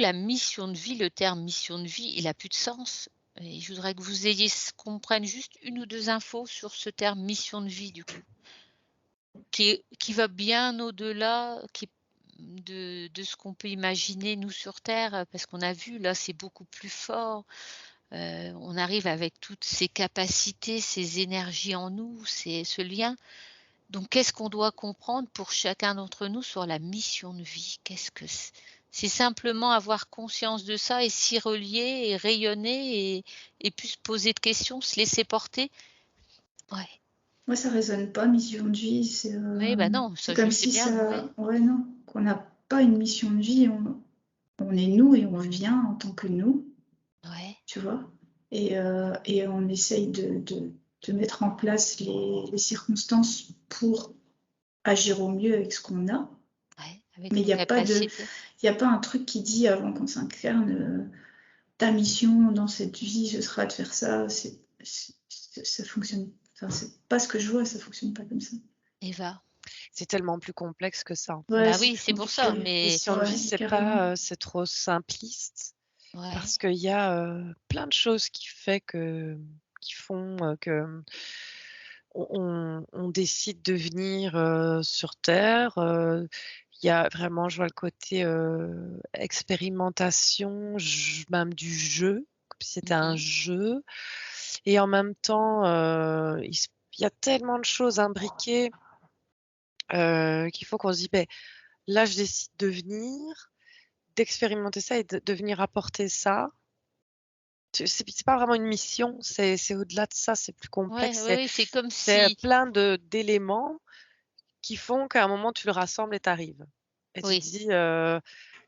la mission de vie, le terme mission de vie, il a plus de sens et je voudrais que vous ayez qu'on prenne juste une ou 2 infos sur ce terme mission de vie du coup, qui va bien au-delà, qui de ce qu'on peut imaginer nous sur terre, parce qu'on a vu là, c'est beaucoup plus fort. On arrive avec toutes ces capacités, ces énergies en nous, c'est ce lien. Donc qu'est-ce qu'on doit comprendre pour chacun d'entre nous sur la mission de vie? Qu'est-ce que c'est simplement avoir conscience de ça et s'y relier et rayonner et plus se poser de questions, se laisser porter? Ouais. Moi, ça résonne pas, mission de vie, Oui, bah, non, c'est ça je comme sais si bien, ça ouais, ouais, non, qu'on n'a pas une mission de vie, on est nous et on vient en tant que nous, ouais, tu vois? Et on essaye de mettre en place les circonstances pour agir au mieux avec ce qu'on a, ouais, avec mais nos capacités. il y a pas un truc qui dit avant qu'on s'incarne, «Ta mission dans cette vie, ce sera de faire ça», ça fonctionne enfin, c'est pas ce que je vois, ça fonctionne pas comme ça. Eva? C'est tellement plus complexe que ça, en Ouais, Bah, fait. c'est oui, plus c'est pour ça, compliqué. mais Mission de vie, Ouais, c'est carrément. pas, c'est trop simpliste ouais, parce qu'il y a, plein de choses qui font, que on décide de venir, sur terre, il y a vraiment je vois le côté, expérimentation, même du jeu, comme si c'était un mmh. jeu et en même temps, il y a tellement de choses imbriquées, qu'il faut qu'on se dit: «Beh, là, je décide de venir, d'expérimenter ça et de venir apporter ça». C'est pas vraiment une mission, c'est au-delà de ça, c'est plus Ouais, complexe, oui, oui, c'est comme c'est si plein d'éléments qui font qu'à un moment tu le rassembles et tu arrives et tu te oui. dis,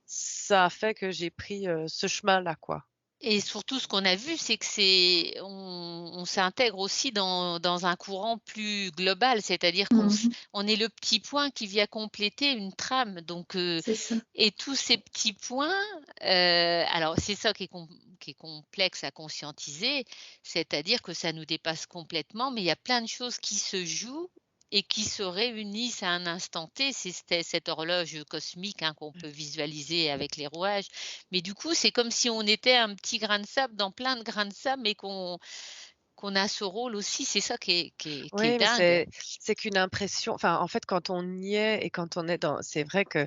«Ça a fait que j'ai pris, ce chemin-là, quoi». Et surtout, ce qu'on a vu, c'est que on s'intègre aussi dans un courant plus global, c'est-à-dire Mmh. on est le petit point qui vient compléter une trame, donc C'est ça. et tous ces petits points, alors c'est ça qui est complexe à conscientiser, c'est-à-dire que ça nous dépasse complètement, mais il y a plein de choses qui se jouent et qui se réunissent à un instant T. C'est cette horloge cosmique, hein, qu'on peut visualiser avec les rouages. Mais du coup, c'est comme si on était un petit grain de sable dans plein de grains de sable et qu'on a ce rôle aussi. C'est ça qui est Oui, mais dingue. c'est qu'une impression enfin, en fait, quand on y est et quand on est dans c'est vrai que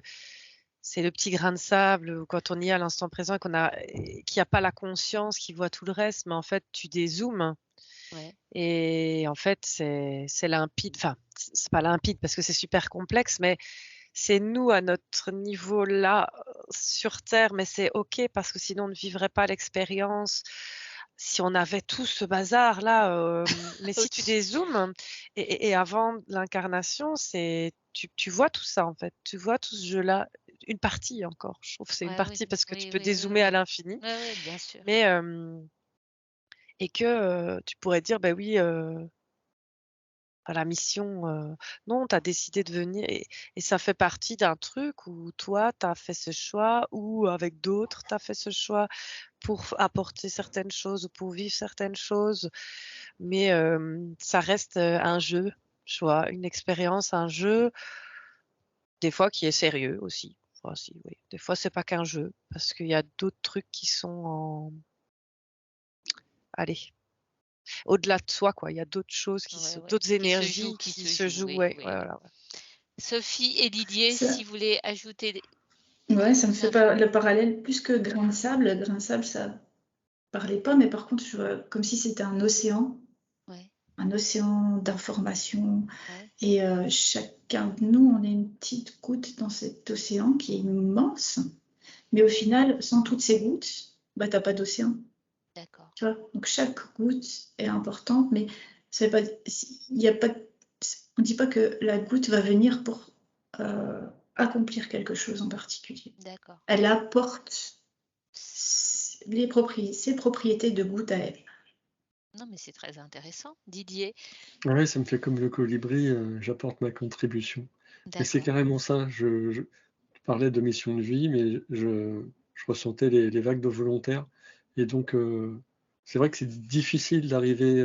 c'est le petit grain de sable ou quand on y est à l'instant présent et qu'il y a pas la conscience qui voit tout le reste, mais en fait, tu dézoomes Ouais, et en fait, c'est limpide. Enfin, c'est pas limpide parce que c'est super complexe, mais c'est nous à notre niveau là, sur terre, mais c'est OK parce que sinon on ne vivrait pas l'expérience si on avait tout ce bazar là, mais si tu ouch. dézoomes et avant l'incarnation, tu vois tout ça en fait, tu vois tout ce jeu-là, une partie encore. Je trouve que c'est une Ouais, oui, partie parce que tu oui, peux oui, oui, dézoomer à oui. l'infini, Ouais, ouais, bien sûr. mais et que, tu pourrais dire: «Bah oui, à la mission, non, tu as décidé de venir et ça fait partie d'un truc où toi, tu as fait ce choix ou avec d'autres, tu as fait ce choix pour apporter certaines choses ou pour vivre certaines choses. Mais ça reste, un jeu, tu vois? Une expérience, un jeu, des fois qui est sérieux aussi. Enfin si, oui, des fois c'est pas qu'un jeu parce qu'il y a d'autres trucs qui sont en allez, au-delà de soi, quoi. Il y a d'autres choses Ouais, ouais, d'autres énergies qui qui se se joue, jouent, oui, ouais, ouais, oui, oui. voilà, ouais. Sophie et Didier, si Ça vous voulez ajouter ouais, ça me des fait pas infos. le parallèle plus que grain de sable, ça parlait pas, mais par contre, je vois comme si c'était Ouais, un océan d'informations ouais, et chacun de nous, on est une petite goutte dans cet océan qui est immense, mais au final, sans toutes ces gouttes, bah, tu pas d'océan, d'accord. tu vois? Donc chaque goutte est importante, mais ça veut pas il y a pas on dit pas que la goutte va venir pour, heu, accomplir quelque chose en particulier. D'accord. Elle apporte ses propriétés de goutte à elle. Non, mais c'est très intéressant. Didier? Ouais, ça me fait comme le colibri, j'apporte ma contribution. Mais c'est D'accord. carrément ça. Tu parlais de mission de vie, mais je ressentais les vagues de volontaires et donc c'est vrai que c'est difficile d'arriver,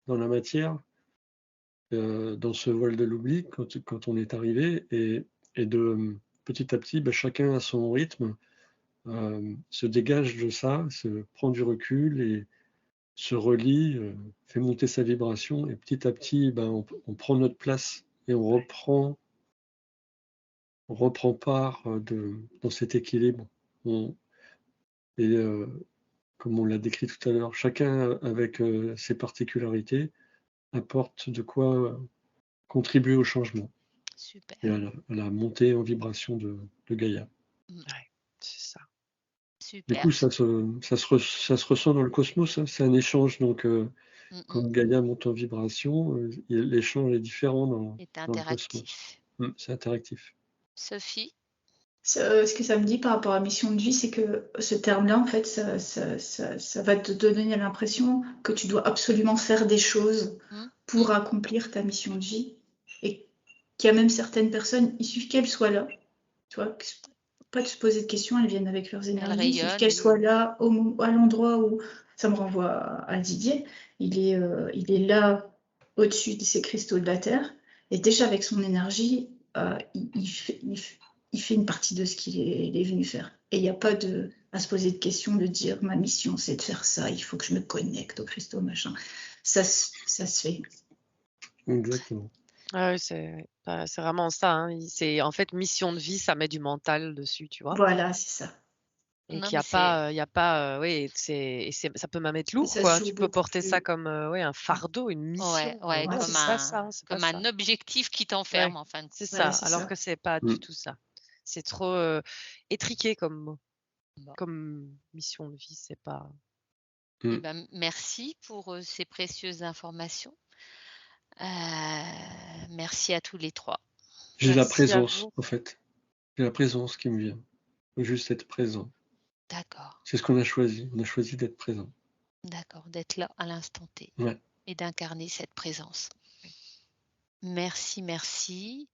dans la matière, dans ce voile de l'oubli quand on est arrivé et de, petit à petit, bah, chacun à son rythme, se dégage de ça, se prend du recul et se relie, fait monter sa vibration, et petit à petit, on prend notre place et on reprend part dans cet équilibre. Comme on l'a décrit tout à l'heure, chacun avec ses particularités apporte de quoi contribuer au changement Super. et à la montée en vibration de Gaïa. C'est ça. Du Super. coup, ça se ressent dans le cosmos, hein. C'est un échange, donc quand Gaïa monte en vibration, l'échange est différent est dans le cosmos. interactif. C'est interactif. Sophie? Ce que ça me dit par rapport à mission de vie, c'est que ce terme-là, en fait, ça va te donner l'impression que tu dois absolument faire des choses pour accomplir ta mission de vie. Et qu'il y a même certaines personnes, il suffit qu'elles soient là. Tu vois, pas de se poser de questions, elles viennent avec leurs énergies. Il suffit qu'elles soient là à l'endroit où ça me renvoie à Didier. Il est là au-dessus de ces cristaux de la Terre. Et déjà avec son énergie, il fait une partie de ce qu'il est venu faire. Et il n'y a pas à se poser de questions, de dire ma mission c'est de faire ça, il faut que je me connecte au cristaux, machin. Ça se fait. Exactement. Ah oui, c'est vraiment ça. Hein. C'est en fait mission de vie, ça met du mental dessus, tu vois. Voilà, c'est ça. Et Non, qu'il n'y a pas, oui, ça peut même être lourd, ça se quoi. joue Tu peux beaucoup porter ça plus. comme un fardeau, une mission. Ouais, Non, Ouais, c'est c'est pas ça. C'est pas comme ça. un objectif qui t'enferme, Ouais, en fin de c'est compte. ça. Voilà, c'est Alors ça. que c'est pas du tout ça. C'est trop étriqué comme mot. Bon. Comme mission de vie, c'est pas. Eh ben, merci pour ces précieuses informations. Merci à tous les trois. J'ai la Merci à présence, vous. en fait. J'ai la présence qui me vient. Juste être présent. D'accord. C'est ce qu'on a choisi. On a choisi d'être présent. D'accord, d'être là à l'instant T Ouais. et d'incarner cette présence. Merci, merci.